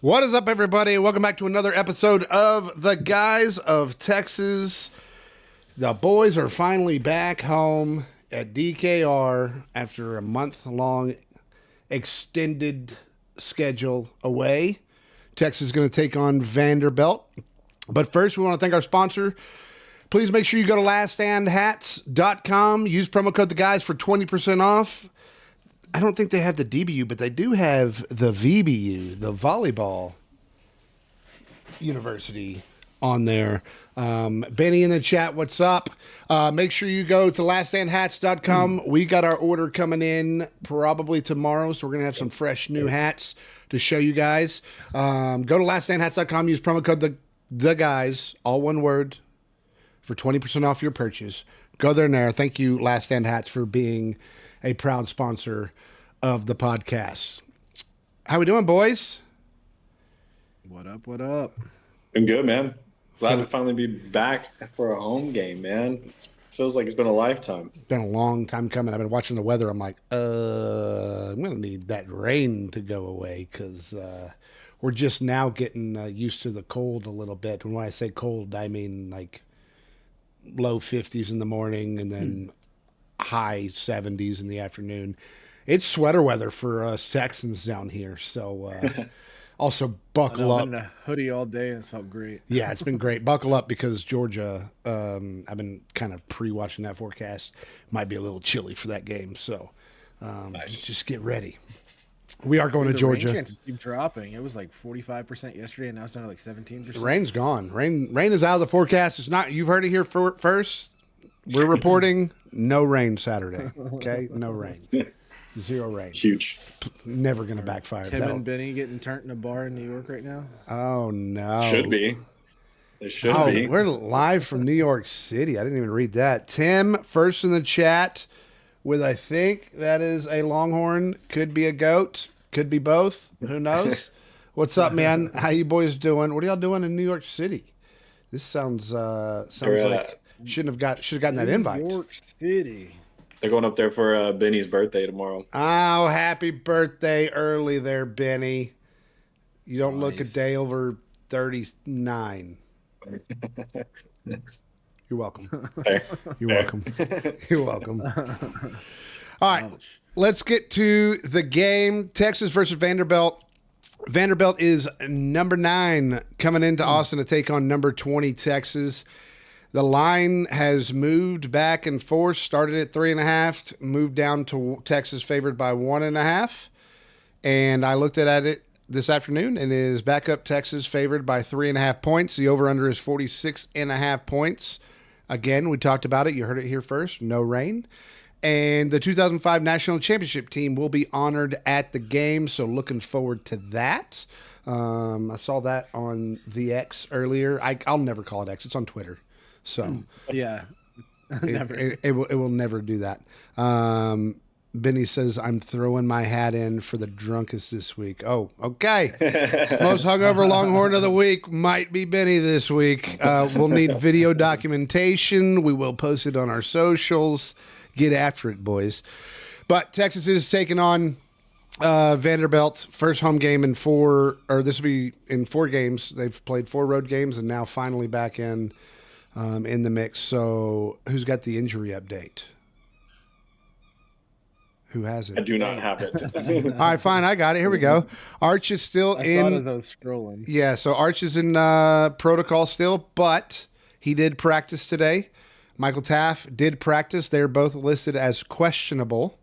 What is up, everybody? Welcome back to another episode of The Guys of Texas. The boys are finally back home at DKR after a month-long extended schedule away. Texas is going to take on Vanderbilt. But first, we want to thank our sponsor. Please make sure you go to laststandhats.com. Use promo code TheGuys for 20% off. I don't think they have the DBU, but they do have the VBU, the volleyball university, on there. Benny in the chat, what's up? Make sure you go to laststandhats.com. We got our order coming in probably tomorrow, so we're going to have some fresh new hats to show you guys. Go to laststandhats.com. Use promo code the guys, all one word, for 20% off your purchase. Go there now. Thank you, Last Stand Hats, for being a proud sponsor of the podcast. How we doing, boys? What up, what up? Been good, man. Glad to finally be back for a home game, man. It feels like it's been a lifetime. It's been a long time coming. I've been watching the weather. I'm like, I'm going to need that rain to go away because we're just now getting used to the cold a little bit. And when I say cold, I mean like low 50s in the morning and then high 70s in the afternoon. It's sweater weather for us Texans down here. So also buckle up. I've been in a hoodie all day and it's felt great. Yeah, it's been great. Buckle up because Georgia, I've been kind of pre-watching that forecast. Might be a little chilly for that game. So Nice. just get ready. We are going to The Georgia. rain chances keep dropping. It was like 45% yesterday, and now it's down to like 17%. Rain's gone. Rain is out of the forecast. It's not. You've heard it here first. We're reporting no rain Saturday. Okay, no rain. Zero rain. Huge. Never going to backfire. Tim and Benny getting turned in a bar in New York right now. Oh no. Should be. It should be. We're live from New York City. I didn't even read that. Tim, first in the chat with, I think that is a Longhorn. Could be a goat. Could be both. Who knows? What's up, man? How you boys doing? What are y'all doing in New York City? This sounds like should have gotten that invite. New York City. They're going up there for Benny's birthday tomorrow. Oh, happy birthday early there, Benny. You don't look a Nice. day over 39. You're welcome. Fair. You're Fair. welcome. You're welcome. All right, Ouch. let's get to the game. Texas versus Vanderbilt. Vanderbilt is number 9 coming into Austin to take on number 20 Texas. The line has moved back and forth, started at 3.5, moved down to Texas favored by 1.5. And I looked at it this afternoon, and it is back up Texas favored by 3.5 points. The over-under is 46.5 points. Again, we talked about it. You heard it here first. No rain. And the 2005 National Championship team will be honored at the game, so looking forward to that. I saw that on the X earlier. I'll never call it X. It's on Twitter. So Yeah. Never. it will never do that. Benny says, I'm throwing my hat in for the drunkest this week. Oh, okay. Most hungover Longhorn of the week might be Benny this week. We'll need video documentation. We will post it on our socials. Get after it, boys. But Texas is taking on Vanderbilt. First home game in 4, or this will be in 4 games. They've played 4 road games and now finally back in the mix. So who's got the injury update? Who has it? I do not have it. All right, fine. I got it. Here we go. Arch is still I saw it in. as I was scrolling. Yeah, so Arch is in protocol still, but he did practice today. Michael Taff did practice. They're both listed as questionable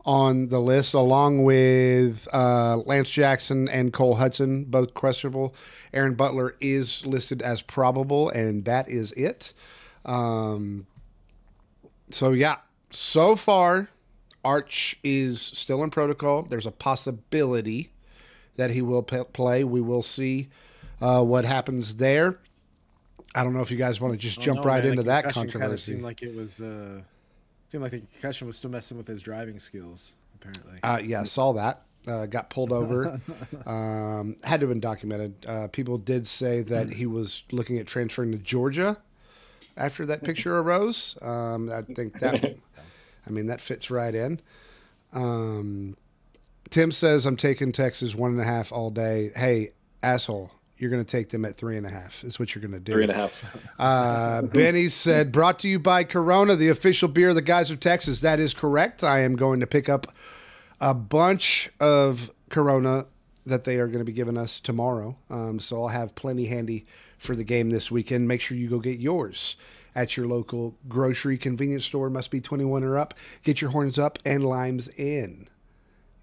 on the list, along with Lance Jackson and Cole Hudson, both questionable. Aaron Butler is listed as probable, and that is it. So, yeah, so far, Arch is still in protocol. There's a possibility that he will play. We will see what happens there. I don't know if you guys want to just jump right into that controversy. Seemed like it was. Seemed like the concussion was still messing with his driving skills. Apparently. Yeah, saw that. Got pulled over. Had to have been documented. People did say that he was looking at transferring to Georgia after that picture arose. I think that, I mean, that fits right in. Tim says I'm taking Texas 1.5 all day. Hey, asshole, you're going to take them at 3.5. Is what you're going to do. 3.5. Benny said, brought to you by Corona, the official beer of the Guys of Texas. That is correct. I am going to pick up a bunch of Corona that they are going to be giving us tomorrow. So I'll have plenty handy for the game this weekend. Make sure you go get yours at your local grocery convenience store. Must be 21 or up. Get your horns up and limes in.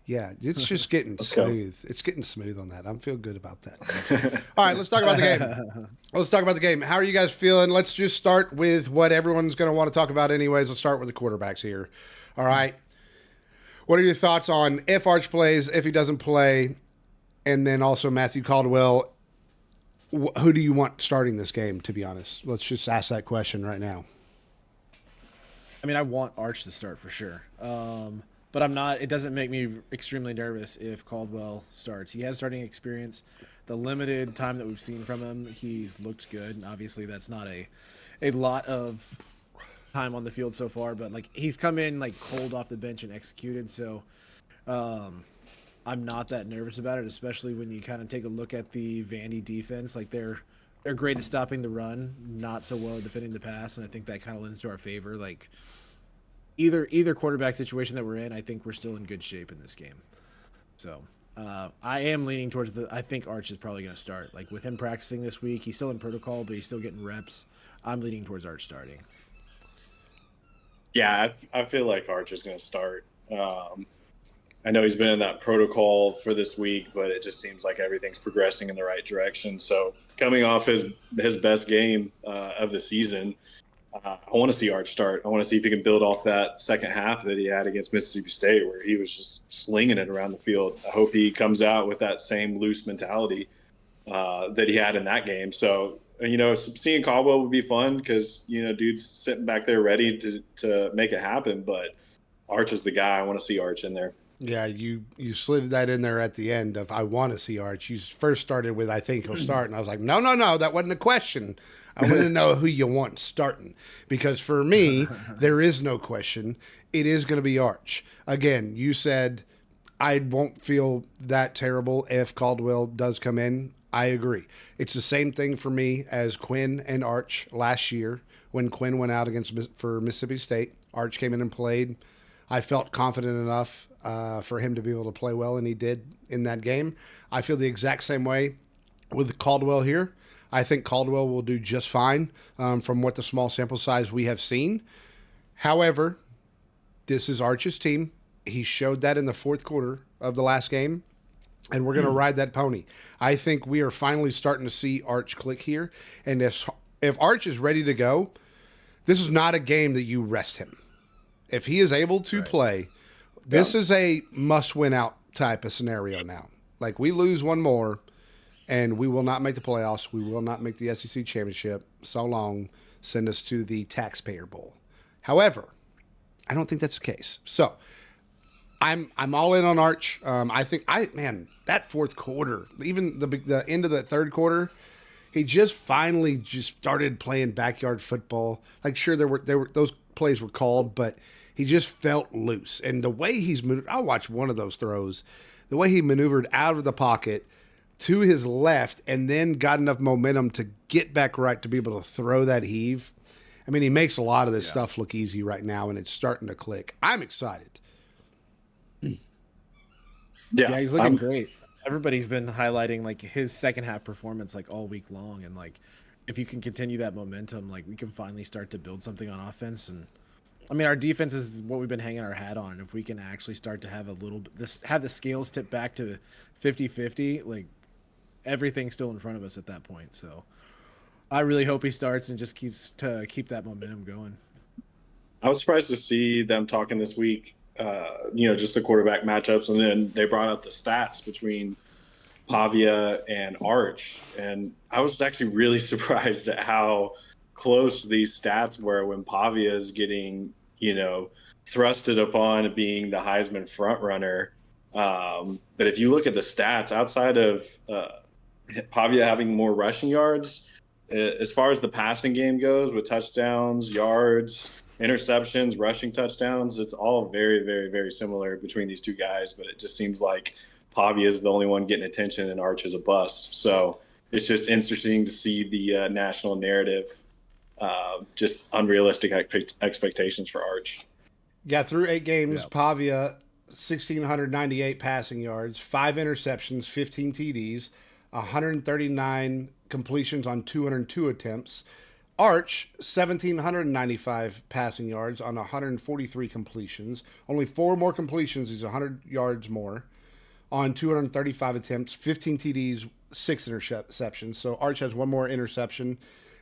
Yeah, it's just getting smooth. It's getting smooth on that. I'm feeling good about that. All right, let's talk about the game. Let's talk about the game. How are you guys feeling? Let's just start with what everyone's going to want to talk about anyways. Let's start with the quarterbacks here. All right. What are your thoughts on if Arch plays, if he doesn't play, and then also Matthew Caldwell? Who do you want starting this game, to be honest? Let's just ask that question right now. I mean, I want Arch to start for sure. But I'm not. It doesn't make me extremely nervous if Caldwell starts. He has starting experience. The limited time that we've seen from him, he's looked good. And obviously, that's not a lot of time on the field so far. But like he's come in like cold off the bench and executed. So I'm not that nervous about it, especially when you kind of take a look at the Vandy defense. Like they're great at stopping the run, not so well at defending the pass, and I think that kind of lends to our favor. Like. Either quarterback situation that we're in, I think we're still in good shape in this game. So I am leaning towards I think Arch is probably going to start. Like with him practicing this week, he's still in protocol, but he's still getting reps. I'm leaning towards Arch starting. Yeah, I feel like Arch is going to start. I know he's been in that protocol for this week, but it just seems like everything's progressing in the right direction. So coming off his best game of the season, I want to see Arch start. I want to see if he can build off that second half that he had against Mississippi State where he was just slinging it around the field. I hope he comes out with that same loose mentality that he had in that game. So, seeing Caldwell would be fun because, dude's sitting back there ready to make it happen. But Arch is the guy. I want to see Arch in there. Yeah, you slid that in there at the end of I want to see Arch. You first started with I think he'll start, and I was like, no, that wasn't a question. I want to know who you want starting because for me, there is no question. It is going to be Arch. Again, you said I won't feel that terrible if Caldwell does come in. I agree. It's the same thing for me as Quinn and Arch last year when Quinn went out for Mississippi State. Arch came in and played. I felt confident enough for him to be able to play well, and he did in that game. I feel the exact same way with Caldwell here. I think Caldwell will do just fine from what the small sample size we have seen. However, this is Arch's team. He showed that in the fourth quarter of the last game, and we're going to ride that pony. I think we are finally starting to see Arch click here, and if Arch is ready to go, this is not a game that you rest him. If he is able to play, this is a must-win-out type of scenario now. Like, we lose one more, and we will not make the playoffs. We will not make the SEC championship. So long, send us to the Taxpayer Bowl. However, I don't think that's the case. So, I'm all in on Arch. I think that fourth quarter, even the end of the third quarter, he just finally started playing backyard football. Like, sure, there were those plays were called, but he just felt loose. And the way he's moved, I watched one of those throws, the way he maneuvered out of the pocket to his left and then got enough momentum to get back right to be able to throw that heave. I mean, he makes a lot of this stuff look easy right now, and it's starting to click. I'm excited. Yeah, he's looking great. Everybody's been highlighting like his second half performance like all week long, and like if you can continue that momentum, like we can finally start to build something on offense. And I mean, our defense is what we've been hanging our hat on. If we can actually start to have have the scales tip back to 50-50, like everything's still in front of us at that point. So I really hope he starts and just keep that momentum going. I was surprised to see them talking this week, just the quarterback matchups, and then they brought up the stats between Pavia and Arch, and I was actually really surprised at how close these stats were when Pavia is getting, thrusted upon being the Heisman front runner. But if you look at the stats outside of Pavia having more rushing yards, as far as the passing game goes with touchdowns, yards, interceptions, rushing touchdowns. It's all very, very, very similar between these two guys, but it just seems like Pavia is the only one getting attention and Arch is a bust. So it's just interesting to see the national narrative, just unrealistic expectations for Arch. Yeah, through 8 games, Pavia, 1,698 passing yards, 5 interceptions, 15 TDs, 139 completions on 202 attempts. Arch, 1,795 passing yards on 143 completions. Only 4 more completions. He's 100 yards more on 235 attempts, 15 TDs, 6 interceptions. So Arch has 1 more interception.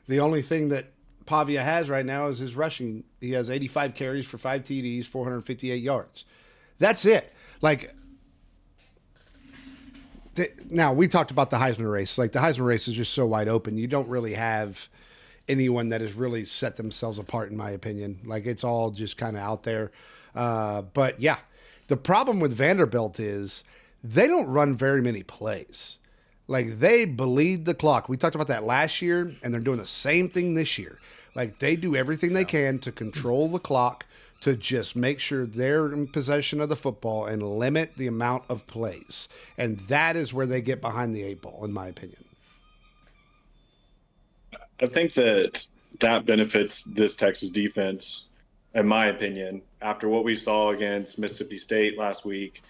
The only thing that Pavia has right now is his rushing. He has 85 carries for 5 TDs, 458 yards. That's it. Like, now we talked about the Heisman race. Like, the Heisman race is just so wide open. You don't really have anyone that has really set themselves apart, in my opinion. Like, it's all just kind of out there. But yeah, the problem with Vanderbilt is they don't run very many plays. Like, they bleed the clock. We talked about that last year, and they're doing the same thing this year. Like, they do everything they can to control the clock, to just make sure they're in possession of the football and limit the amount of plays. And that is where they get behind the 8 ball, in my opinion. I think that benefits this Texas defense, in my opinion, after what we saw against Mississippi State last week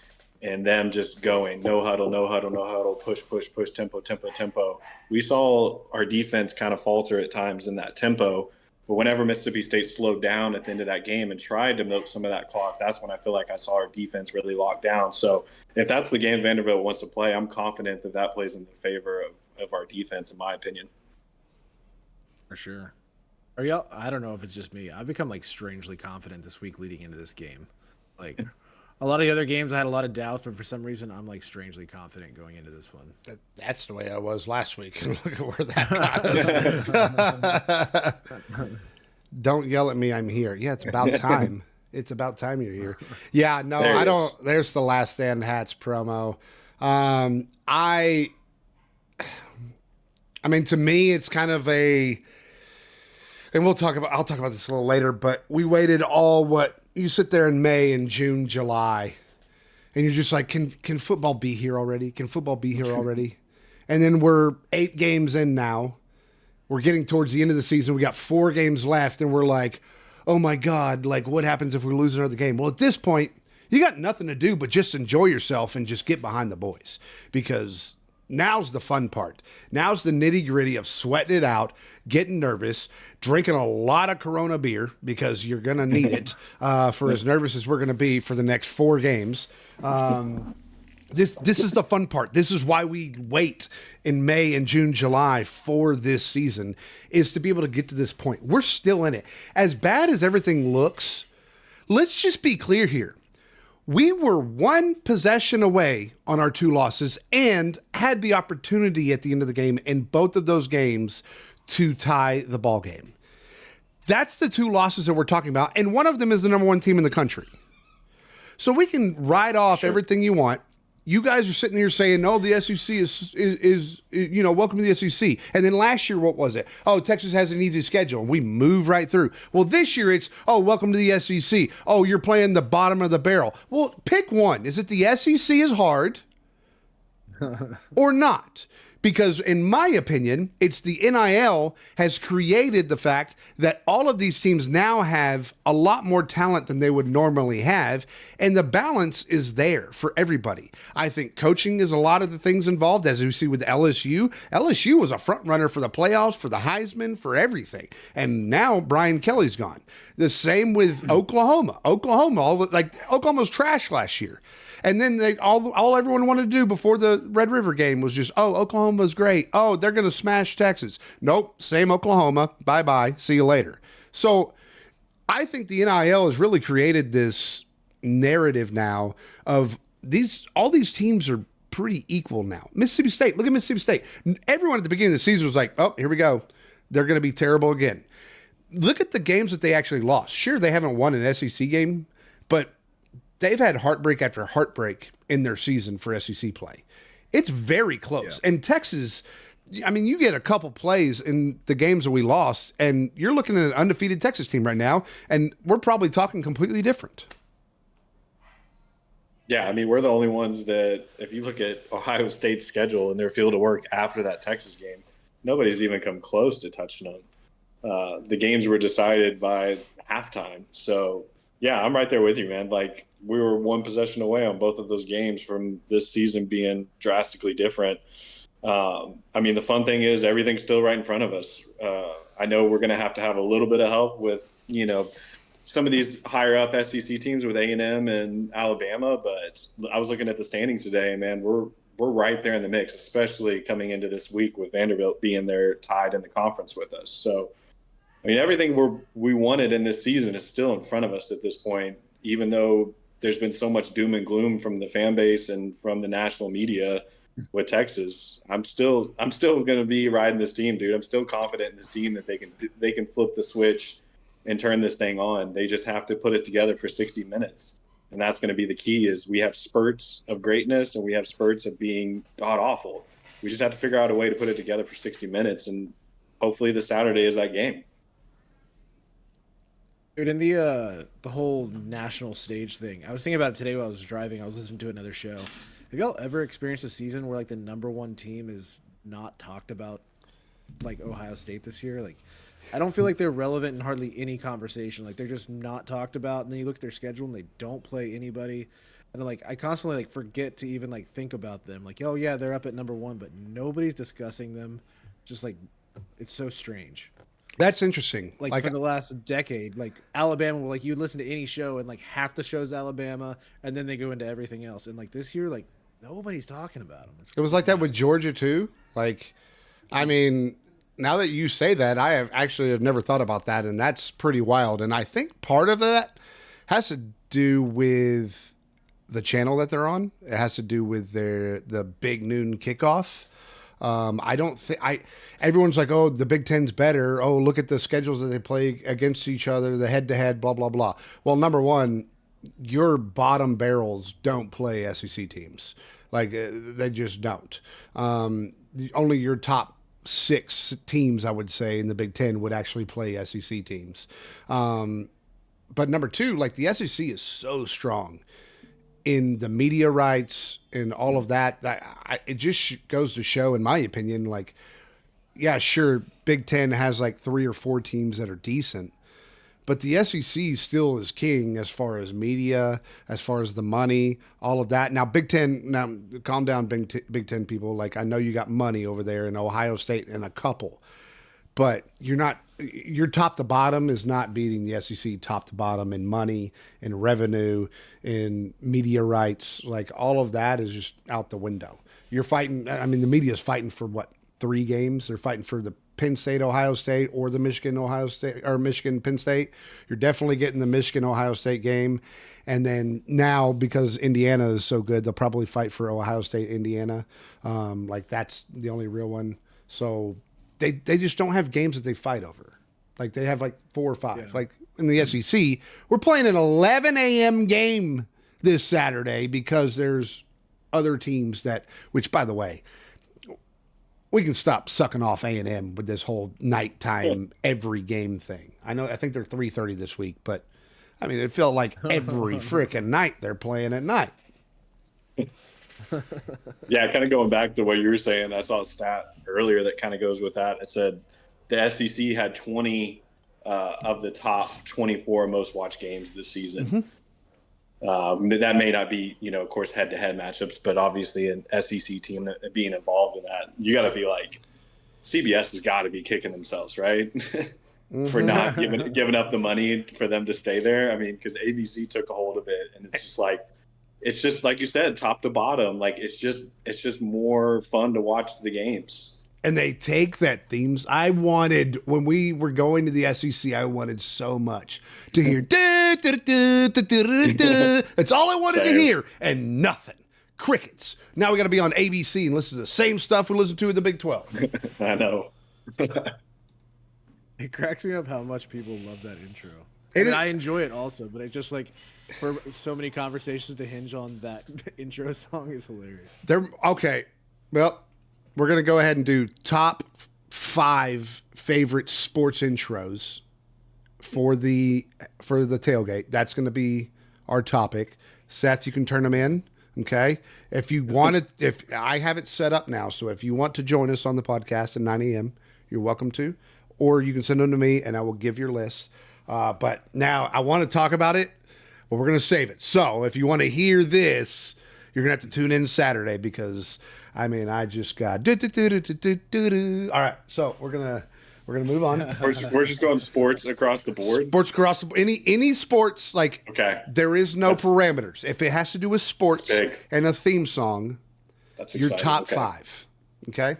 and them just going no huddle, no huddle, no huddle, push, push, push, tempo, tempo, tempo. We saw our defense kind of falter at times in that tempo. But whenever Mississippi State slowed down at the end of that game and tried to milk some of that clock, that's when I feel like I saw our defense really locked down. So if that's the game Vanderbilt wants to play, I'm confident that that plays in the favor of our defense, in my opinion. For sure. Are y'all? I don't know if it's just me. I've become like strangely confident this week leading into this game. Like a lot of the other games, I had a lot of doubts, but for some reason, I'm like strangely confident going into this one. That's the way I was last week. Look at where that got us. Don't yell at me. I'm here. Yeah, it's about time. It's about time you're here. Yeah, no, I don't. There's the Last Stand hats promo. I mean, to me, it's kind of a. And I'll talk about this a little later, but we waited you sit there in May and June, July, and you're just like, can football be here already? Can football be here already? And then we're 8 games in now. We're getting towards the end of the season. We got 4 games left, and we're like, oh my God, like what happens if we lose another game? Well, at this point, you got nothing to do but just enjoy yourself and just get behind the boys, because now's the fun part. Now's the nitty gritty of sweating it out, getting nervous, drinking a lot of Corona beer because you're going to need it for as nervous as we're going to be for the next 4 games. This is the fun part. This is why we wait in May and June, July for this season, is to be able to get to this point. We're still in it. As bad as everything looks, let's just be clear here. We were 1 possession away on our 2 losses and had the opportunity at the end of the game in both of those games to tie the ball game. That's the 2 losses that we're talking about, and one of them is the number 1 team in the country. So we can write off everything you want. You guys are sitting here saying, no, the SEC is welcome to the SEC. And then last year, what was it? Oh, Texas has an easy schedule, and we move right through. Well, this year it's, oh, welcome to the SEC. Oh, you're playing the bottom of the barrel. Well, pick one. Is it the SEC is hard or not? Because in my opinion, it's the NIL has created the fact that all of these teams now have a lot more talent than they would normally have, and the balance is there for everybody. I think coaching is a lot of the things involved, as we see with LSU. LSU was a front runner for the playoffs, for the Heisman, for everything, and now Brian Kelly's gone. The same with Oklahoma. Oklahoma's trash last year. And then all everyone wanted to do before the Red River game was just, oh, Oklahoma's great. Oh, they're going to smash Texas. Nope, same Oklahoma. Bye-bye. See you later. So I think the NIL has really created this narrative now of all these teams are pretty equal now. Mississippi State, look at Mississippi State. Everyone at the beginning of the season was like, oh, here we go. They're going to be terrible again. Look at the games that they actually lost. Sure, they haven't won an SEC game, but they've had heartbreak after heartbreak in their season for SEC play. It's very close. Yeah. And Texas I mean, you get a couple plays in the games that we lost, and you're looking at an undefeated Texas team right now, and we're probably talking completely different. Yeah, I mean, we're the only ones that, if you look at Ohio State's schedule and their field of work after that Texas game, nobody's even come close to touching them. The games were decided by halftime. So, yeah, I'm right there with you, man. Like, we were one possession away on both of those games from this season being drastically different. I mean, the fun thing is everything's still right in front of us. I know we're going to have a little bit of help with, some of these higher up SEC teams with A&M and Alabama, but I was looking at the standings today, and man, we're right there in the mix, especially coming into this week with Vanderbilt being there tied in the conference with us. So, I mean, everything we wanted in this season is still in front of us at this point, even though there's been so much doom and gloom from the fan base and from the national media with Texas. I'm still going to be riding this team, dude. I'm still confident in this team that they can flip the switch and turn this thing on. They just have to put it together for 60 minutes. And that's going to be the key. Is we have spurts of greatness and we have spurts of being god awful. We just have to figure out a way to put it together for 60 minutes. And hopefully the Saturday is that game. Dude, in the whole national stage thing, I was thinking about it today while I was driving. I was listening to another show. Have y'all ever experienced a season where like the number one team is not talked about, like Ohio State this year? Like, I don't feel like they're relevant in hardly any conversation. Like, they're just not talked about. And then you look at their schedule and they don't play anybody. And like, I constantly like forget to even like think about them. Like, oh yeah, they're up at number one, but nobody's discussing them. Just like, it's so strange. That's interesting. Like for the last decade, like Alabama, like you listen to any show and like half the show's Alabama, and then they go into everything else. And like this year, like nobody's talking about them. It was like that with Georgia too. Like, I mean, now that you say that, I have never thought about that, and that's pretty wild. And I think part of that has to do with the channel that they're on. It has to do with the big noon kickoff. I don't think everyone's like, oh, the Big Ten's better. Oh, look at the schedules that they play against each other, the head-to-head, blah, blah, blah. Well, number one, your bottom barrels don't play SEC teams. Like, they just don't. Only your top 6 teams, I would say, in the Big Ten would actually play SEC teams. But number two, like, the SEC is so strong in the media rights and all of that, it just goes to show, in my opinion, like, yeah, sure, Big Ten has like 3 or 4 teams that are decent, but the SEC still is king as far as media, as far as the money, all of that. Now, Big Ten, now calm down, Big Ten people. Like, I know you got money over there in Ohio State and a couple, but your top to bottom is not beating the SEC top to bottom in money, in revenue, in media rights. Like, all of that is just out the window. You're fighting. I mean, the media is fighting for what, 3 games? They're fighting for the Penn State, Ohio State, or the Michigan, Ohio State, or Michigan, Penn State. You're definitely getting the Michigan, Ohio State game. And then now, because Indiana is so good, they'll probably fight for Ohio State, Indiana. Like, that's the only real one. So they just don't have games that they fight over. Like, they have like 4 or 5. Yeah. Like, in the SEC, we're playing an 11 a.m. game this Saturday because there's other teams that, which, by the way, we can stop sucking off A&M with this whole nighttime every game thing. I think they're 3:30 this week, but I mean, it felt like every freaking night they're playing at night. Yeah, kind of going back to what you were saying, I saw a stat earlier that kind of goes with that. It said the SEC had 20 of the top 24 most watched games this season. Mm-hmm. That may not be, of course, head-to-head matchups, but obviously an SEC team being involved in that, you got to be like, CBS has got to be kicking themselves, right? Mm-hmm. For not giving up the money for them to stay there. I mean, because ABC took a hold of it, and it's just like you said, top to bottom. Like, it's just more fun to watch the games. And they take that themes. I wanted, when we were going to the SEC, I wanted so much to hear. That's all I wanted to hear, and nothing. Crickets. Now we got to be on ABC and listen to the same stuff we listen to in the Big 12. I know. It cracks me up how much people love that intro. I enjoy it also, but it just like, for so many conversations to hinge on that intro song is hilarious. Okay. Well, we're gonna go ahead and do top 5 favorite sports intros for the tailgate. That's gonna be our topic. Seth, you can turn them in. Okay. If you want to, if I have it set up now, so if you want to join us on the podcast at 9 a.m., you're welcome to, or you can send them to me and I will give your list. But now I want to talk about it, but we're going to save it. So if you want to hear this, you're going to have to tune in Saturday because I just got All right. So we're going to move on. We're just going sports across the board. Sports across the any sports, like, okay. There is no parameters. If it has to do with sports and a theme song, that's your top 5. Okay.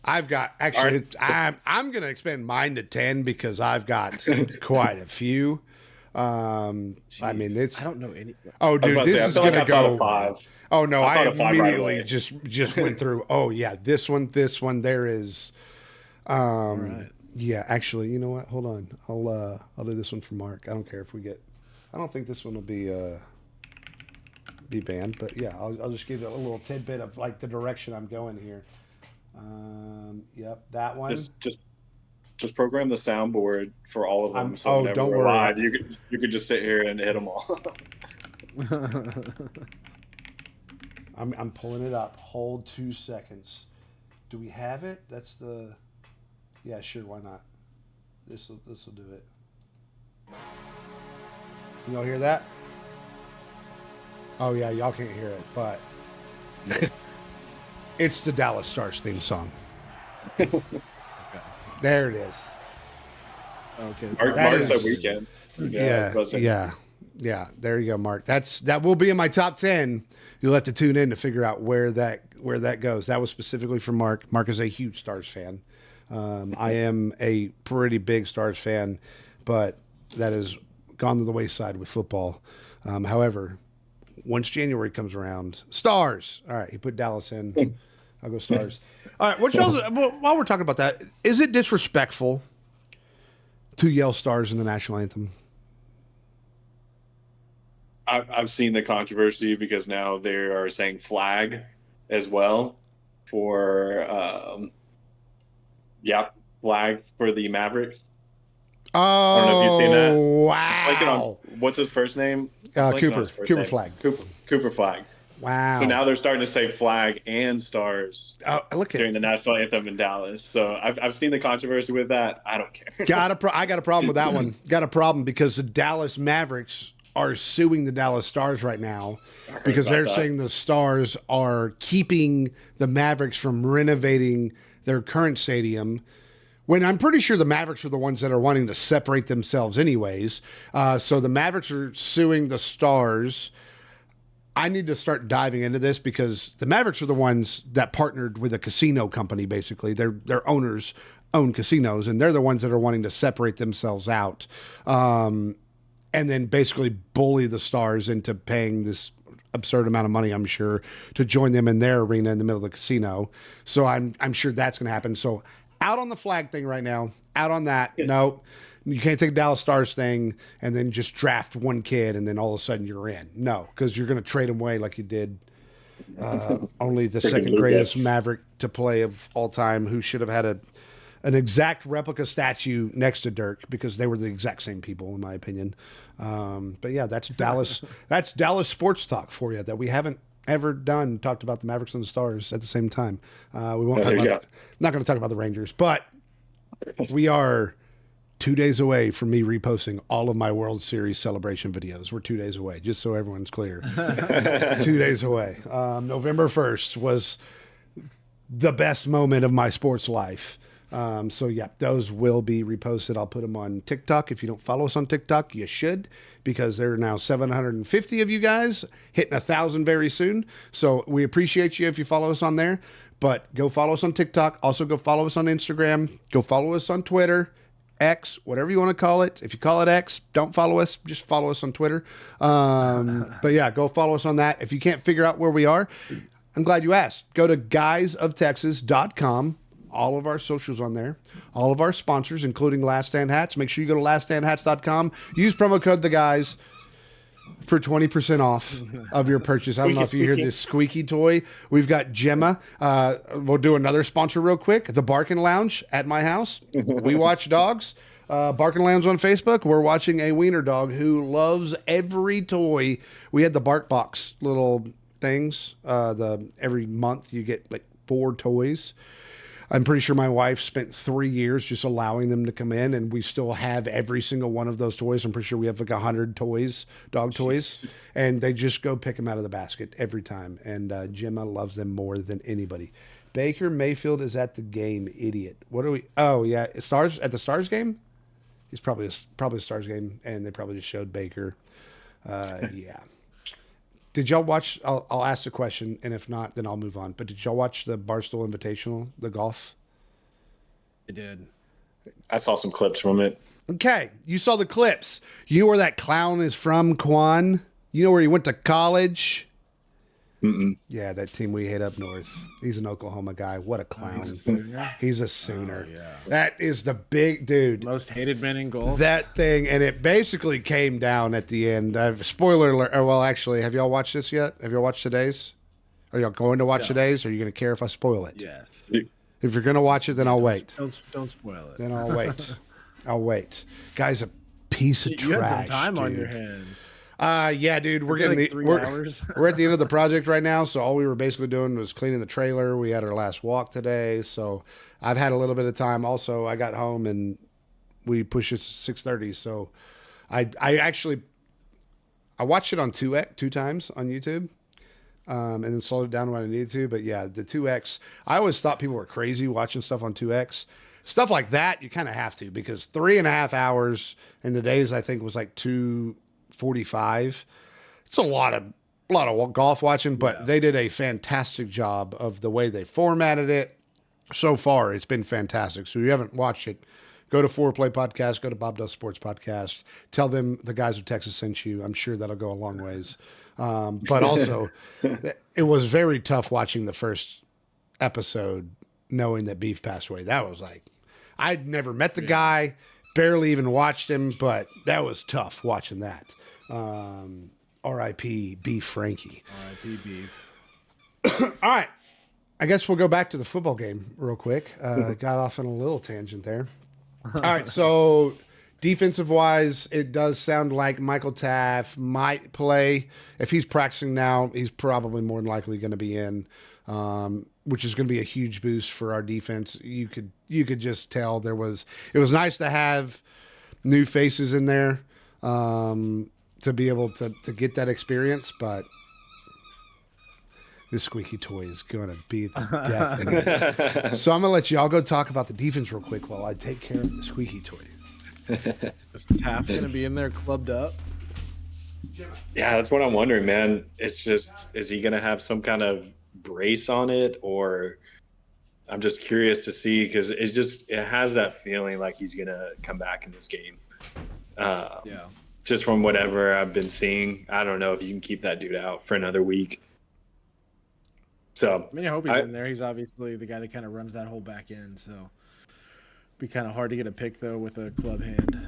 I've got actually. I'm going to expand mine to 10 because I've got quite a few. It's. I don't know any. Oh, dude, this is going to go 5. Oh no, I immediately right just went through. Oh yeah, this one. There is. Right. Yeah, actually, you know what? Hold on. I'll do this one for Mark. I don't care if we get. I don't think this one will be banned, but yeah, I'll just give you a little tidbit of like the direction I'm going here. Yep, that one. Just program the soundboard for all of them. So whenever don't we're worry. live, you could just sit here and hit them all. I'm pulling it up. Hold 2 seconds. Do we have it? That's the. Yeah, sure. Why not? This will do it. Y'all hear that? Oh yeah, y'all can't hear it, but it's the Dallas Stars theme song. There it is. Okay. Mark said weekend. Yeah. There you go, Mark. That will be in my top 10. You'll have to tune in to figure out where that goes. That was specifically for Mark. Mark is a huge Stars fan. I am a pretty big Stars fan, but that has gone to the wayside with football. However, once January comes around, Stars. All right, he put Dallas in. I'll go Stars. All right, while we're talking about that, is it disrespectful to yell Stars in the national anthem? I've seen the controversy because now they are saying flag as well for flag for the Mavericks. Oh, I don't know if you've seen that. Wow. What's his first name? Cooper Flag. Cooper Flag. Wow. So now they're starting to say flag and Stars during the national anthem in Dallas. So I've seen the controversy with that. I don't care. I got a problem with that one. Got a problem because the Dallas Mavericks are suing the Dallas Stars right now because they're saying the Stars are keeping the Mavericks from renovating their current stadium, when I'm pretty sure the Mavericks are the ones that are wanting to separate themselves anyways. So the Mavericks are suing the Stars. I need to start diving into this because the Mavericks are the ones that partnered with a casino company, basically. Their owners own casinos, and they're the ones that are wanting to separate themselves out. And then basically bully the Stars into paying this absurd amount of money, I'm sure, to join them in their arena in the middle of the casino. So I'm sure that's going to happen. So out on the flag thing right now, out on that. No, you can't take a Dallas Stars thing and then just draft one kid and then all of a sudden you're in. No, because you're going to trade him away like you did only the second greatest Maverick to play of all time, who should have had an exact replica statue next to Dirk because they were the exact same people, in my opinion. But yeah, that's Dallas. That's Dallas sports talk for you that we haven't ever talked about the Mavericks and the Stars at the same time. We won't talk about. Not going to talk about the Rangers, but we are 2 days away from me reposting all of my World Series celebration videos. We're 2 days away, just so everyone's clear. 2 days away. November 1st was the best moment of my sports life. So yeah, those will be reposted. I'll put them on TikTok. If you don't follow us on TikTok, you should, because there are now 750 of you guys, hitting 1,000 very soon. So we appreciate you if you follow us on there, but go follow us on TikTok. Also go follow us on Instagram. Go follow us on Twitter, X, whatever you want to call it. If you call it X, don't follow us. Just follow us on Twitter. But yeah, go follow us on that. If you can't figure out where we are, I'm glad you asked. Go to guysoftexas.com. All of our socials on there, all of our sponsors, including Last Stand Hats. Make sure you go to laststandhats.com. Use promo code The Guys. for 20% off of your purchase. I don't know if you hear this squeaky toy. We've got Gemma. We'll do another sponsor real quick. The Barkin' Lounge at my house. We watch dogs. Barkin' Lounge on Facebook. We're watching a wiener dog who loves every toy. We had the Bark Box little things. Every month you get like 4 toys. I'm pretty sure my wife spent 3 years just allowing them to come in, and we still have every single one of those toys. I'm pretty sure we have like 100 toys, dog toys, and they just go pick them out of the basket every time. And Gemma loves them more than anybody. Baker Mayfield is at the game, idiot. What are we? Oh yeah, Stars at the Stars game. He's probably a Stars game, and they probably just showed Baker. Yeah. Did y'all watch? I'll ask the question, and if not, then I'll move on. But did y'all watch the Barstool Invitational, the golf? I did. I saw some clips from it. Okay, you saw the clips. You know where that clown is from, Quan? You know where he went to college? Mm-mm. Yeah, that team we hate up north. He's an Oklahoma guy. What a clown. He's a Sooner. Oh, yeah. That is the big dude. Most hated man in golf. That thing, and it basically came down at the end. Spoiler alert. Well, actually, have y'all watched this yet? Have y'all watched today's? Are y'all going to watch today's? Or are you going to care if I spoil it? Yes. If you're going to watch it, then I'll wait. Don't spoil it. Then I'll wait. I'll wait. Guy's a piece of trash. You had some time dude. on your hands. Yeah, dude, we're getting like 3 hours. We're at the end of the project right now, so all we were basically doing was cleaning the trailer. We had our last walk today, so I've had a little bit of time. Also, I got home and we pushed it to 6:30, so I actually watched it on two times on YouTube, and then slowed it down when I needed to. But yeah, the 2X. I always thought people were crazy watching stuff on 2X. Stuff like that, you kind of have to, because 3.5 hours in today's I think was like 2:45. It's a lot of golf watching, but they did a fantastic job of the way they formatted it. So far, it's been fantastic. So if you haven't watched it, go to Foreplay Podcast, go to Bob Does Sports Podcast. Tell them the guys of Texas sent you. I'm sure that'll go a long ways. But also, it was very tough watching the first episode, knowing that Beef passed away. That was like, I'd never met the guy, barely even watched him, but that was tough watching that. R.I.P. Beef Frankie. R.I.P. Beef. All right. I guess we'll go back to the football game real quick. Got off on a little tangent there. All right. So defensive-wise, it does sound like Michael Taft might play. If he's practicing now, he's probably more than likely going to be in, which is going to be a huge boost for our defense. You could just tell it was nice to have new faces in there. To be able to get that experience, but this squeaky toy is going to be the death in it. So I'm going to let y'all go talk about the defense real quick while I take care of the squeaky toy. Is Taft going to be in there clubbed up? Yeah, that's what I'm wondering, man. It's just, is he going to have some kind of brace on it, or I'm just curious to see, because it has that feeling like he's going to come back in this game. Yeah. Just from whatever I've been seeing, I don't know if you can keep that dude out for another week. So I mean, I hope he's in there. He's obviously the guy that kind of runs that whole back end. So be kind of hard to get a pick though with a club hand.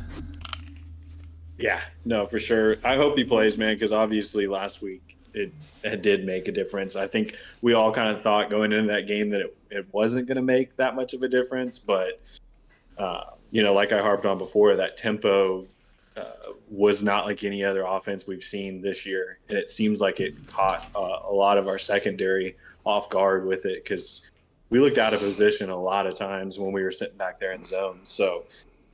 Yeah, no, for sure. I hope he plays, man, because obviously last week it did make a difference. I think we all kind of thought going into that game that it wasn't going to make that much of a difference, but like I harped on before, that tempo was not like any other offense we've seen this year. And it seems like it caught a lot of our secondary off guard with it, because we looked out of position a lot of times when we were sitting back there in zone. So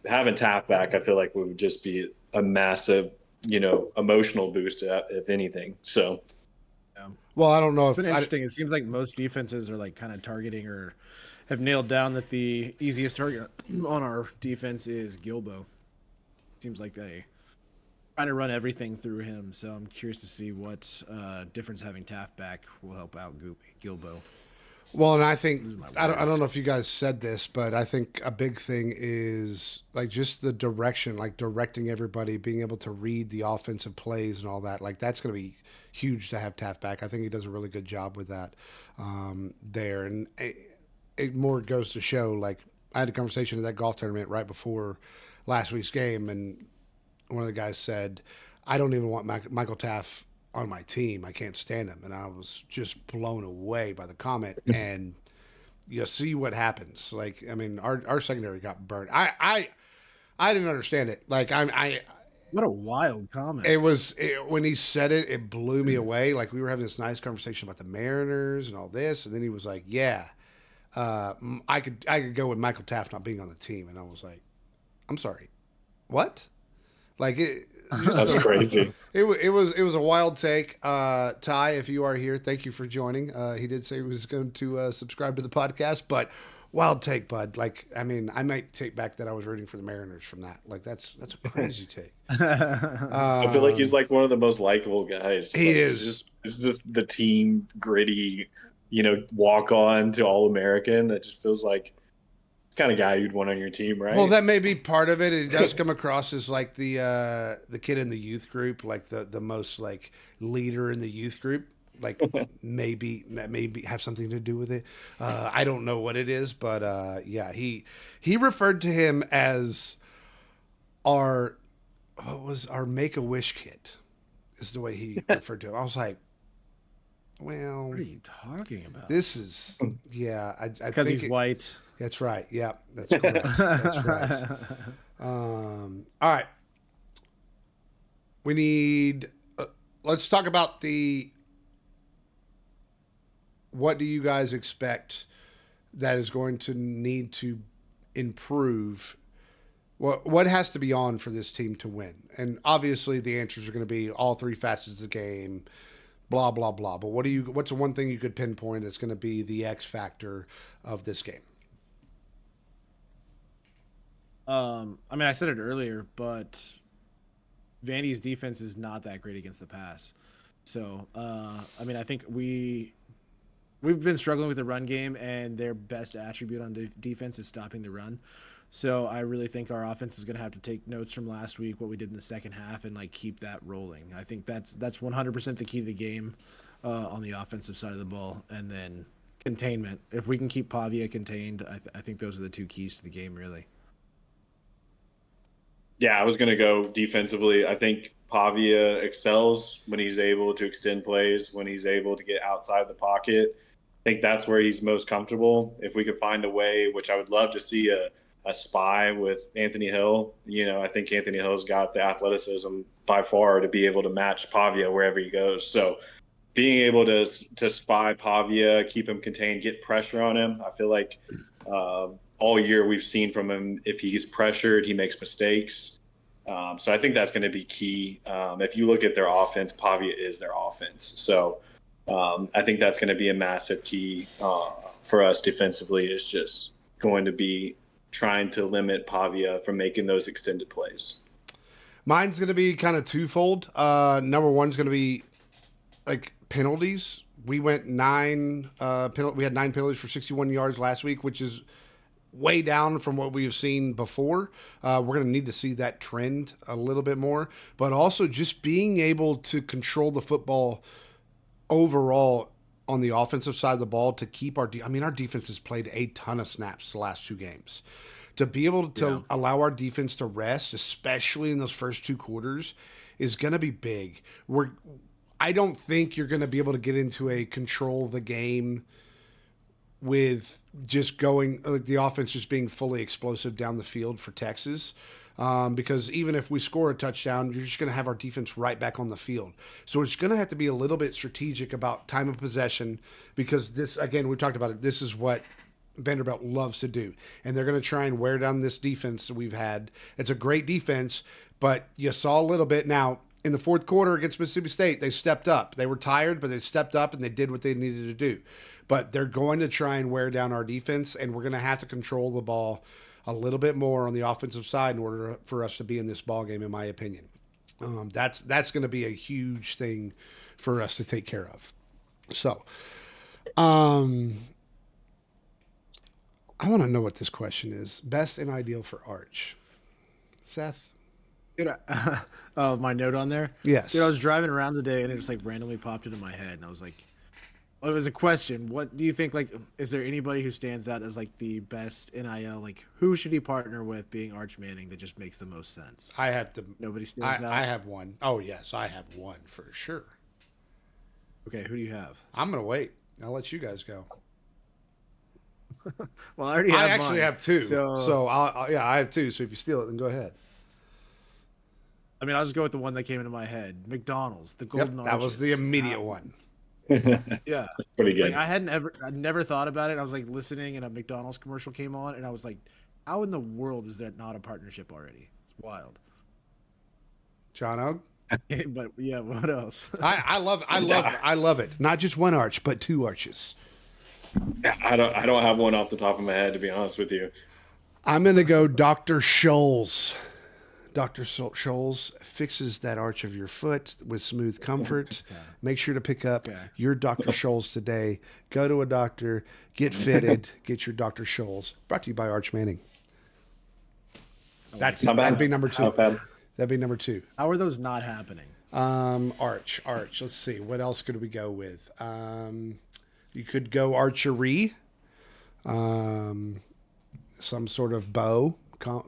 having Taft back, I feel like would just be a massive, emotional boost, if anything. So, well, I don't know it's been interesting. It seems like most defenses are like kind of targeting or have nailed down that the easiest target on our defense is Gilbo. Seems like they trying to run everything through him, so I'm curious to see what difference having Taft back will help out Gilbo. Well, and I think I don't know if you guys said this, but I think a big thing is like just the direction, like directing everybody, being able to read the offensive plays and all that. Like that's going to be huge to have Taft back. I think he does a really good job with that there, and it more goes to show. Like I had a conversation at that golf tournament right before last week's game, and one of the guys said, I don't even want Michael Taft on my team. I can't stand him. And I was just blown away by the comment. And you see what happens. Like, I mean, our secondary got burnt. I didn't understand it. Like, What a wild comment. when he said it, it blew me away. Like, we were having this nice conversation about the Mariners and all this, and then he was like, "Yeah, I could go with Michael Taft not being on the team," and I was like, "I'm sorry, what?" Like it. That's crazy. It was a wild take. Ty, if you are here, thank you for joining. He did say he was going to subscribe to the podcast, but wild take, bud. Like, I mean, I might take back that I was rooting for the Mariners from that. Like, that's a crazy take. I feel like he's like one of the most likable guys. He like, is. It's just the team gritty, walk on to All American. It just feels like the kind of guy you'd want on your team, right? Well, that may be part of it. It does come across as like the kid in the youth group, like the most like leader in the youth group. Like maybe have something to do with it. I don't know what it is, but yeah, he referred to him as our Make-A-Wish kit is the way he referred to him. I was like, well, What are you talking about? this is I Because think he's white. That's right. Yeah, that's correct. That's right. All right. We need. Let's talk about what do you guys expect that is going to need to improve? What has to be on for this team to win? And obviously, the answers are going to be all three facets of the game, blah blah blah. But what's the one thing you could pinpoint that's going to be the X factor of this game? I mean, I said it earlier, but Vandy's defense is not that great against the pass. So, I mean, I think we've been struggling with the run game, and their best attribute on defense is stopping the run. So I really think our offense is going to have to take notes from last week, what we did in the second half, and like keep that rolling. I think that's 100% the key to the game on the offensive side of the ball, and then containment. If we can keep Pavia contained, I think those are the two keys to the game, really. Yeah, I was going to go defensively. I think Pavia excels when he's able to extend plays, when he's able to get outside the pocket. I think that's where he's most comfortable. If we could find a way, which I would love to see a spy with Anthony Hill. I think Anthony Hill's got the athleticism by far to be able to match Pavia wherever he goes. So being able to spy Pavia, keep him contained, get pressure on him, I feel like all year we've seen from him, if he's pressured, he makes mistakes. So I think that's going to be key. If you look at their offense, Pavia is their offense. So I think that's going to be a massive key for us defensively, is just going to be trying to limit Pavia from making those extended plays. Mine's going to be kind of twofold. Number one's going to be like penalties. We went we had 9 penalties for 61 yards last week, which is way down from what we've seen before. We're going to need to see that trend a little bit more, but also just being able to control the football overall on the offensive side of the ball to keep our defense has played a ton of snaps the last 2 games. To be able to allow our defense to rest, especially in those first 2 quarters, is going to be big. I don't think you're going to be able to get into a control the game with just going like the offense just being fully explosive down the field for Texas. Because even if we score a touchdown, you're just going to have our defense right back on the field. So it's going to have to be a little bit strategic about time of possession, because this, again, we talked about it, this is what Vanderbilt loves to do. And they're going to try and wear down this defense that we've had. It's a great defense, but you saw a little bit. Now, in the fourth quarter against Mississippi State, they stepped up. They were tired, but they stepped up and they did what they needed to do. But they're going to try and wear down our defense, and we're going to have to control the ball a little bit more on the offensive side in order for us to be in this ball game, in my opinion. That's going to be a huge thing for us to take care of. So, I want to know what this question is. Best and ideal for Arch. Seth? Dude, my note on there? Yes. Dude, I was driving around today, and it just like randomly popped into my head, and I was like, it was a question. What do you think? Like, is there anybody who stands out as like the best NIL? Like, who should he partner with? Being Arch Manning, that just makes the most sense. I have to. Nobody stands out. I have one. Oh yes, I have one for sure. Okay, who do you have? I'm gonna wait. I'll let you guys go. Well, I already have. I actually mine. have two. So, So I have two. So if you steal it, then go ahead. I mean, I'll just go with the one that came into my head. McDonald's, the Golden Yep, that was Arches. the immediate one. Yeah, Pretty good. like I never thought about it. I was like listening, and a McDonald's commercial came on, and I was like, "How in the world is that not a partnership already?" It's wild. John Og. But yeah, what else? I love it. Not just one arch, but two arches. I don't have one off the top of my head, to be honest with you. I'm gonna go Dr. Scholl's. Dr. Scholl's fixes that arch of your foot with smooth comfort. Make sure to pick up your Dr. Scholl's today. Go to a doctor, get fitted, get your Dr. Scholl's. Brought to you by Arch Manning. That'd be number two. That'd be number two. How are those not happening? Arch. Let's see. What else could we go with? You could go archery. Some sort of bow.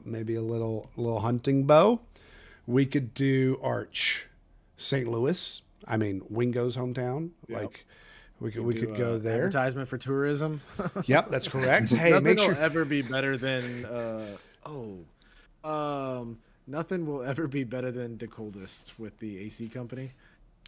Maybe a little hunting bow. We could do Arch St. Louis. I mean, Wingo's hometown. Yep. Like we could go there. Advertisement for tourism. Yep, that's correct. Hey, nothing make sure will ever be better than nothing will ever be better than the coldest with the AC company.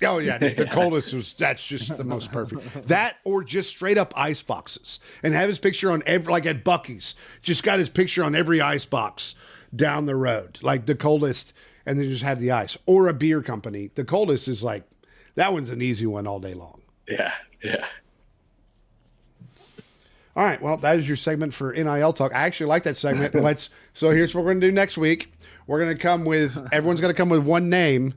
Oh yeah, the coldest that's just the most perfect. That or just straight up ice boxes and have his picture on every, like at Buc-ee's, just got his picture on every ice box down the road, like the coldest, and then just have the ice. Or a beer company. The coldest is like that one's an easy one all day long. Yeah. All right, well, that is your segment for NIL talk. I actually like that segment. So here's what we're gonna do next week. We're gonna come with everyone's gonna come with one name.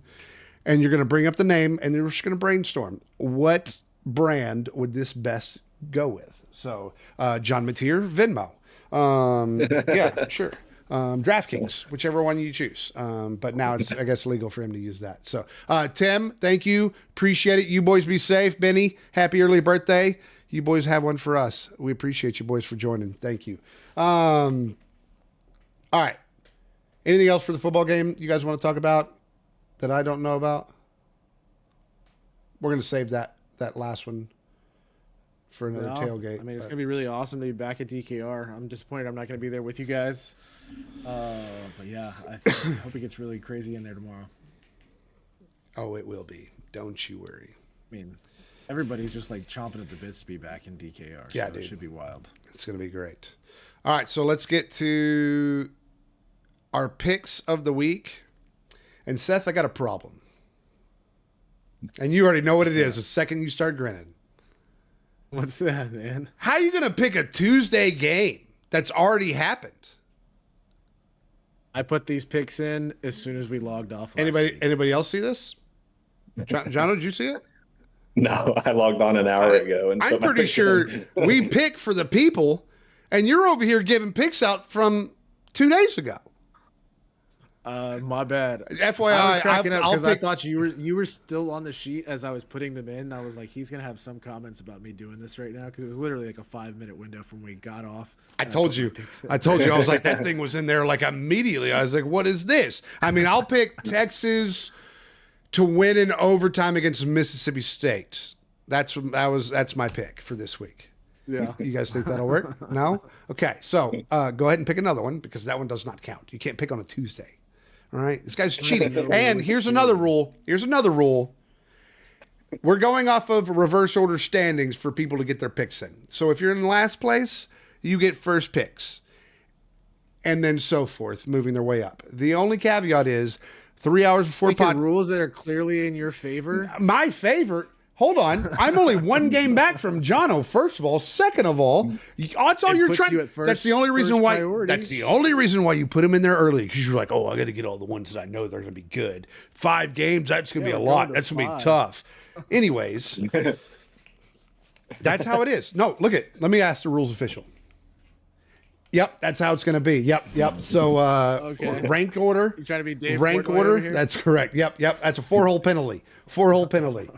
And you're going to bring up the name, and you're just going to brainstorm. What brand would this best go with? So, John Mateer, Venmo. Yeah, sure. DraftKings, whichever one you choose. But now it's, I guess, legal for him to use that. So, Tim, thank you. Appreciate it. You boys be safe. Benny, happy early birthday. You boys have one for us. We appreciate you boys for joining. Thank you. All right. Anything else for the football game you guys want to talk about that I don't know about? We're going to save that last one for another tailgate. I mean, it's going to be really awesome to be back at DKR. I'm disappointed I'm not going to be there with you guys. But yeah, I hope it gets really crazy in there tomorrow. Oh, it will be. Don't you worry. I mean, everybody's just like chomping at the bits to be back in DKR. Yeah, so dude. It should be wild. It's going to be great. All right, so let's get to our picks of the week. And Seth, I got a problem. And you already know what it is the second you start grinning. What's that, man? How are you going to pick a Tuesday game that's already happened? I put these picks in as soon as we logged off last week. Anybody else see this? John, did you see it? No, I logged on an hour ago. And I'm pretty sure we pick for the people, and you're over here giving picks out from 2 days ago. My bad. FYI, I was cracking up because I pick... thought you were still on the sheet as I was putting them in. I was like, he's gonna have some comments about me doing this right now because it was literally like a 5-minute window from when we got off. I told you. I was like, that thing was in there like immediately. I was like, what is this? I mean, I'll pick Texas to win in overtime against Mississippi State. That's my pick for this week. Yeah. You guys think that'll work? No? Okay. So go ahead and pick another one because that one does not count. You can't pick on a Tuesday. All right. This guy's cheating. And here's another rule. We're going off of reverse order standings for people to get their picks in. So if you're in last place, you get first picks. And then so forth, moving their way up. The only caveat is 3 hours before rules that are clearly in your favor. My favorite. Hold on. I'm only one game back from Jono, first of all. Second of all, that's all you're trying. That's the only reason why. That's the only reason why you put them in there early because you're like, oh, I got to get all the ones that I know they're going to be good. 5 games, that's going to be a lot. That's going to be tough. Anyways, that's how it is. No, let me ask the rules official. Yep, that's how it's going to be. Yep. So, rank order. You trying to be Dave rank Portnoy order. over here? That's correct. Yep. That's a 4-hole penalty. 4-hole penalty.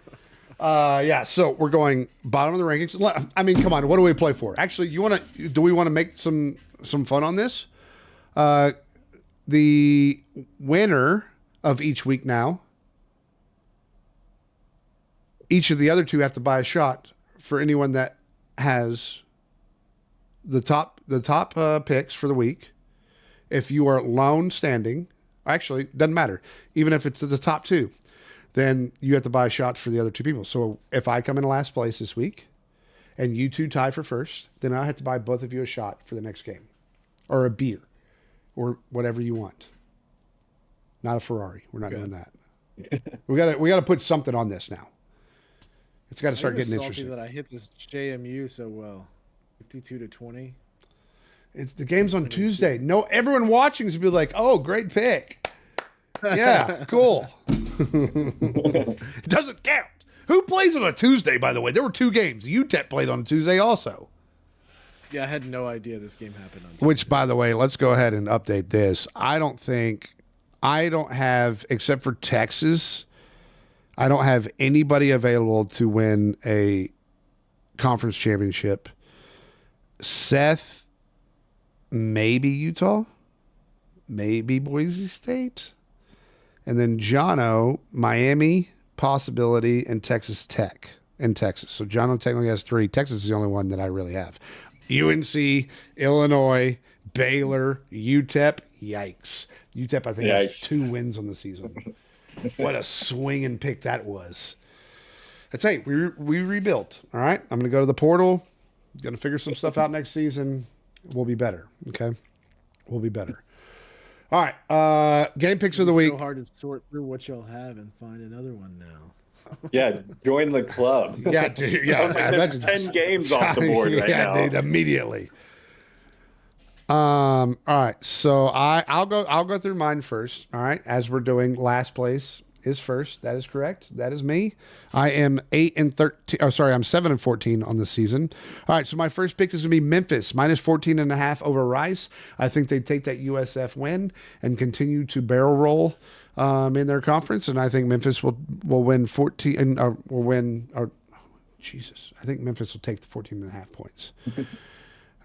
Yeah, so we're going bottom of the rankings. I mean, come on, what do we play for? Actually, do we want to make some fun on this? The winner of each week now, each of the other two have to buy a shot for anyone that has the top picks for the week. If you are lone standing, actually, doesn't matter. Even if it's the top two, then you have to buy shots for the other two people. So if I come in last place this week and you two tie for first, then I have to buy both of you a shot for the next game or a beer or whatever you want. Not a Ferrari. We're not doing that. We got to put something on this now. It's got to start getting interesting. That I hit this JMU so well, 52-20. The game's on Tuesday. No, everyone watching is be like, "Oh, great pick." Yeah, cool. It doesn't count. Who plays on a Tuesday? By the way, there were two games. UTEP played on a Tuesday also. Yeah, I had no idea this game happened on Tuesday. Which, by the way, let's go ahead and update this. I don't have, except for Texas, I don't have anybody available to win a conference championship. Seth, maybe Utah, maybe Boise State, and then Jono, Miami, possibility, and Texas Tech in Texas. So Jono technically has three. Texas is the only one that I really have. UNC, Illinois, Baylor, UTEP. Yikes. UTEP, I think, has 2 wins on the season. What a swinging pick that was. That's hey, we rebuilt. All right. I'm going to go to the portal. Going to figure some stuff out next season. We'll be better. Okay. We'll be better. All right. Game picks of the week. It's so hard to sort through what you'll have and find another one now. Yeah, join the club. Yeah, dude. Yeah, there's 10 games off the board right now. Yeah, dude, immediately. All right. So I'll go through mine first. All right. As we're doing, last place is first. That is correct. That is me. I am 8-13. Oh, sorry, I'm 7-14 on the season. All right. So my first pick is going to be Memphis minus 14.5 over Rice. I think they take that USF win and continue to barrel roll in their conference, and I think Memphis will win 14. Will win. Jesus, I think Memphis will take the 14.5 points.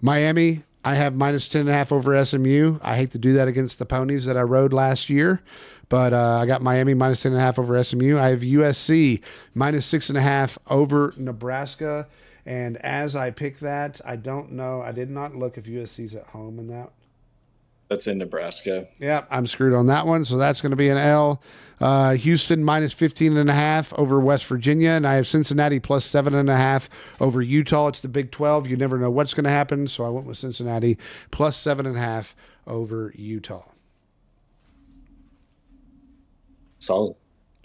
Miami, I have minus 10.5 over SMU. I hate to do that against the ponies that I rode last year, but I got Miami minus 10.5 over SMU. I have USC minus 6.5 over Nebraska. And as I pick that, I don't know. I did not look if USC's at home in that. That's in Nebraska. Yeah, I'm screwed on that one. So that's going to be an L. Houston minus 15.5 over West Virginia. And I have Cincinnati plus 7.5 over Utah. It's the Big 12. You never know what's going to happen. So I went with Cincinnati plus 7.5 over Utah. Solid.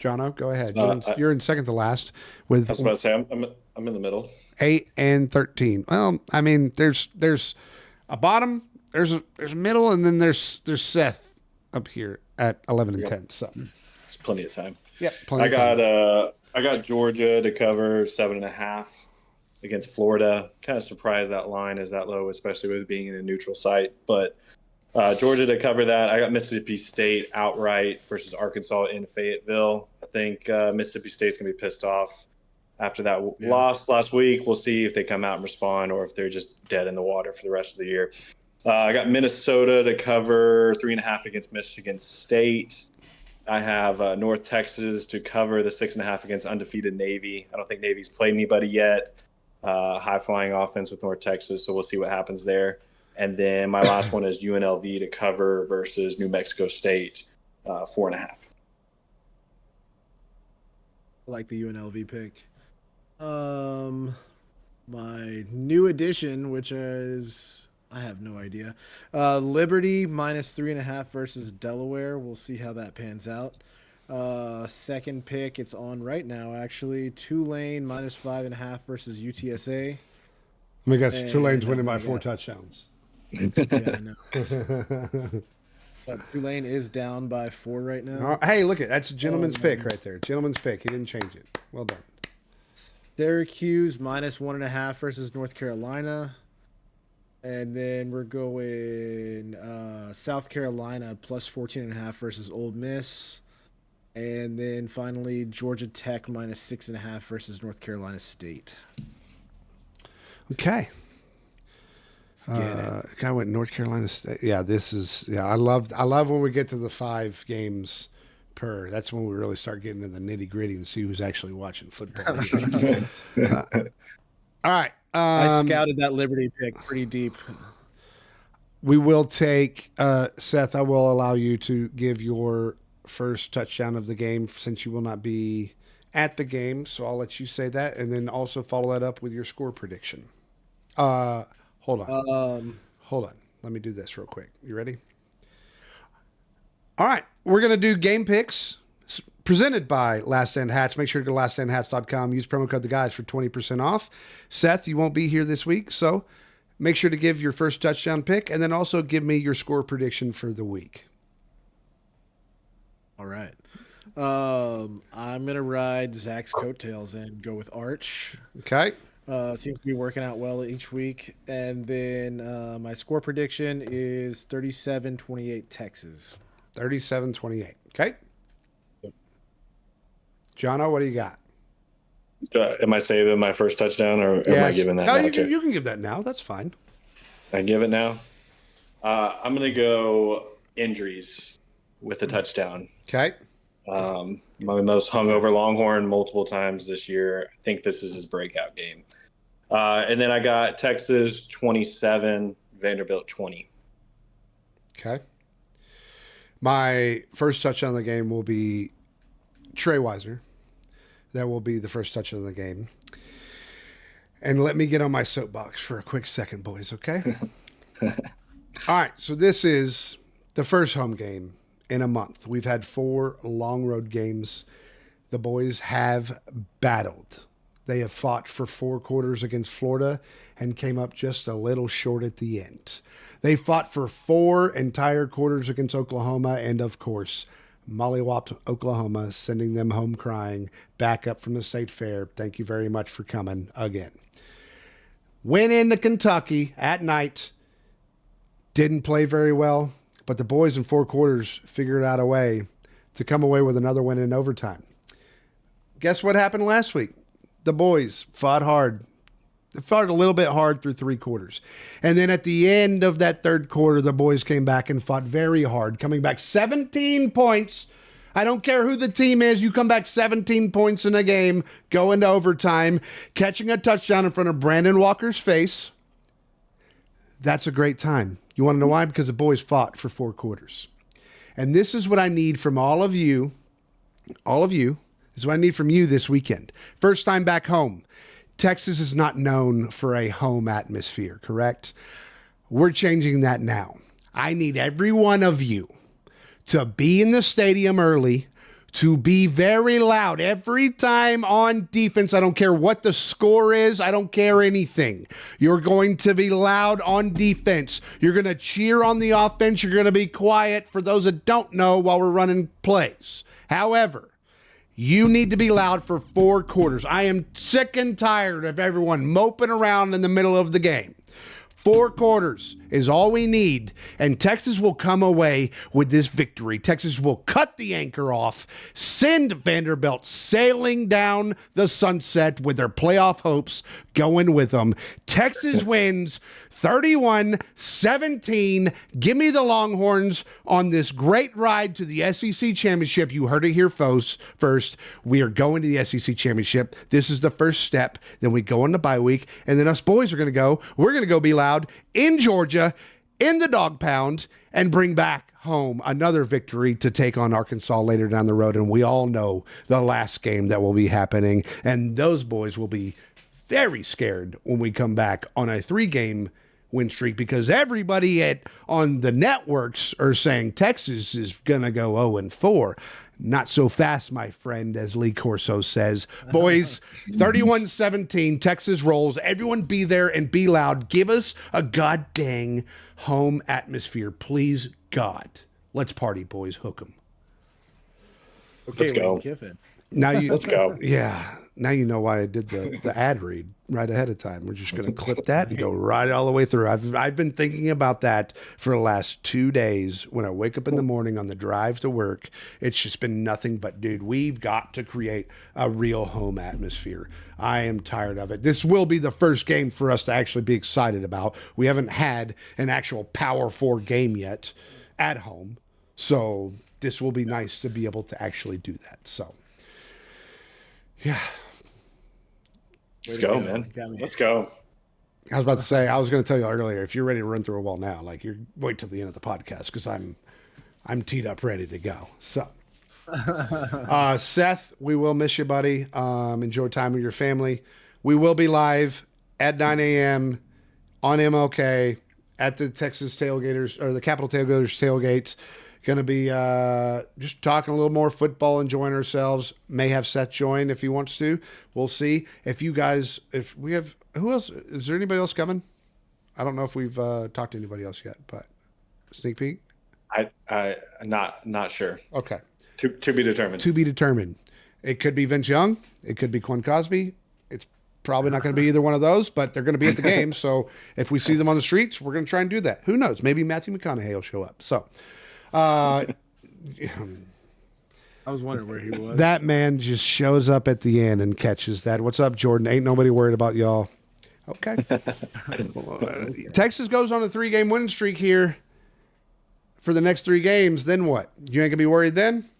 Jono, go ahead. You're in second to last with. I was about to say I'm in the middle. 8-13. Well, I mean, there's a bottom. There's a middle, and then there's Seth up here at 11-10. So it's plenty of time. Yeah, plenty of time. I got Georgia to cover 7.5 against Florida. Kind of surprised that line is that low, especially with it being in a neutral site. But Georgia to cover that. I got Mississippi State outright versus Arkansas in Fayetteville. I think Mississippi State's gonna be pissed off after that loss last week. We'll see if they come out and respond or if they're just dead in the water for the rest of the year. I got Minnesota to cover 3.5 against Michigan State. I have North Texas to cover the 6.5 against undefeated Navy. I don't think Navy's played anybody yet. High-flying offense with North Texas, so we'll see what happens there. And then my last one is UNLV to cover versus New Mexico State, 4.5. I like the UNLV pick. My new addition, which is... I have no idea. Liberty minus 3.5 versus Delaware. We'll see how that pans out. Second pick, it's on right now, actually. Tulane minus 5.5 versus UTSA. I mean, guess Tulane's winning by 4 touchdowns. Yeah, I know. But Tulane is down by 4 right now. Hey, look, that's a gentleman's pick right there. Gentleman's pick. He didn't change it. Well done. Syracuse minus 1.5 versus North Carolina. And then we're going South Carolina plus 14.5 versus Ole Miss. And then finally, Georgia Tech -6.5 versus North Carolina State. Okay. I went North Carolina State. Yeah, I love when we get to the 5 games per. That's when we really start getting into the nitty gritty and see who's actually watching football. All right. I scouted that Liberty pick pretty deep. We will take Seth. I will allow you to give your first touchdown of the game since you will not be at the game. So I'll let you say that, and then also follow that up with your score prediction. Hold on. Hold on. Let me do this real quick. You ready? All right. We're going to do game picks presented by Last Stand Hats. Make sure to go to laststandhats.com. Use promo code TheGuys for 20% off. Seth, you won't be here this week, so make sure to give your first touchdown pick and then also give me your score prediction for the week. All right. I'm going to ride Zach's coattails and go with Arch. Okay. Seems to be working out well each week. And then my score prediction is 37-28 Texas. 37-28. Okay. Jono, what do you got? Am I saving my first touchdown, or am I giving that now? You can give that now. That's fine. I give it now? I'm going to go injuries with a touchdown. Okay. My most hungover Longhorn multiple times this year. I think this is his breakout game. And then I got Texas 27, Vanderbilt 20. Okay. My first touchdown of the game will be Trey Wisner. That will be the first touchdown of the game. And let me get on my soapbox for a quick second, boys, okay? All right, so this is the first home game in a month. We've had 4 long road games. The boys have battled. They have fought for 4 quarters against Florida and came up just a little short at the end. They fought for 4 entire quarters against Oklahoma and, of course, mollywopped Oklahoma, sending them home crying, back up from the state fair. Thank you very much for coming again. Went into Kentucky at night. Didn't play very well, but the boys in 4 quarters figured out a way to come away with another win in overtime. Guess what happened last week? The boys fought hard. They fought a little bit hard through 3 quarters. And then at the end of that 3rd quarter, the boys came back and fought very hard, coming back 17 points. I don't care who the team is. You come back 17 points in a game, go into overtime, catching a touchdown in front of Brandon Walker's face. That's a great time. You want to know why? Because the boys fought for 4 quarters. And this is what I need from all of you. All of you. This is what I need from you this weekend. First time back home. Texas is not known for a home atmosphere, correct? We're changing that now. I need every one of you to be in the stadium early, to be very loud every time on defense. I don't care what the score is. I don't care anything. You're going to be loud on defense. You're going to cheer on the offense. You're going to be quiet for those that don't know while we're running plays. However, you need to be loud for 4 quarters. I am sick and tired of everyone moping around in the middle of the game. 4 quarters is all we need, and Texas will come away with this victory. Texas will cut the anchor off, send Vanderbilt sailing down the sunset with their playoff hopes going with them. Texas wins 31-17. Give me the Longhorns on this great ride to the SEC Championship. You heard it here first. We are going to the SEC Championship. This is the first step. Then we go on the bye week, and then us boys are going to go. We're going to go be loud in Georgia, in the dog pound, and bring back home another victory to take on Arkansas later down the road. And we all know the last game that will be happening, and those boys will be very scared when we come back on a 3-game win streak, because everybody on the networks are saying Texas is going to go 0-4. Not so fast, my friend, as Lee Corso says. Boys, 31-17, Texas rolls. Everyone be there and be loud. Give us a goddamn home atmosphere, please, God. Let's party, boys. Hook 'em. Okay, Let's go. Kiffin. Now you, Let's go. Yeah. now you know why I did the ad read right ahead of time. We're just going to clip that and go right all the way through. I've been thinking about that for the last 2 days. When I wake up in the morning on the drive to work, it's just been nothing but, dude, we've got to create a real home atmosphere. I am tired of it. This will be the first game for us to actually be excited about. We haven't had an actual Power 4 game yet at home. So this will be nice to be able to actually do that. So, yeah. Let's go, man. Let's go. I was about to say, I was going to tell you earlier, if you're ready to run through a wall now, like you're wait till the end of the podcast because I'm teed up ready to go. So, Seth, we will miss you, buddy. Enjoy time with your family. We will be live at 9 a.m. on MLK at the Texas Tailgaters or the Capital Tailgaters tailgates. Going to be just talking a little more football, enjoying ourselves. May have Seth join if he wants to. We'll see. If you guys, if we have, who else? Is there anybody else coming? I don't know if we've talked to anybody else yet, but sneak peek. I not sure. Okay. To be determined. To be determined. It could be Vince Young. It could be Quan Cosby. It's probably not going to be either one of those, but they're going to be at the game. So if we see them on the streets, we're going to try and do that. Who knows? Maybe Matthew McConaughey will show up. So. I was wondering where he was. That man just shows up at the end and catches that. What's up, Jordan? Ain't nobody worried about y'all. Okay. Texas goes on a 3-game winning streak here for the next 3 games. Then what? You ain't going to be worried then?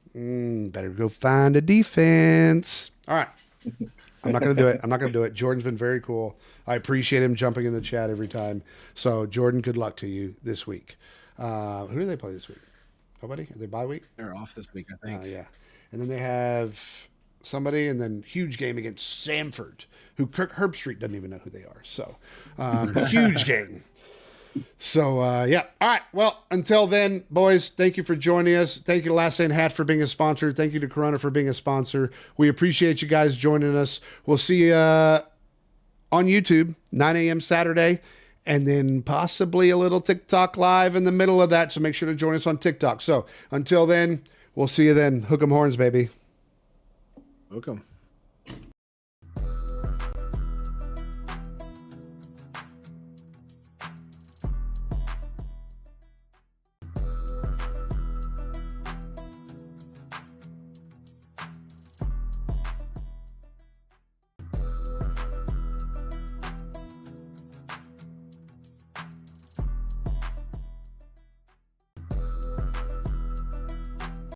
Better go find a defense. All right. I'm not going to do it. Jordan's been very cool. I appreciate him jumping in the chat every time. So, Jordan, good luck to you this week. Who do they play this week? Nobody? Are they bye week? They're off this week, I think. Yeah. And then they have somebody, and then huge game against Samford, who Kirk Herbstreit doesn't even know who they are. So, huge game. So, yeah. All right. Well, until then, boys, thank you for joining us. Thank you to Last Stand Hat for being a sponsor. Thank you to Corona for being a sponsor. We appreciate you guys joining us. We'll see you on YouTube, 9 a.m. Saturday. And then possibly a little TikTok live in the middle of that. So make sure to join us on TikTok. So until then, we'll see you then. Hook 'em horns, baby. Hook 'em.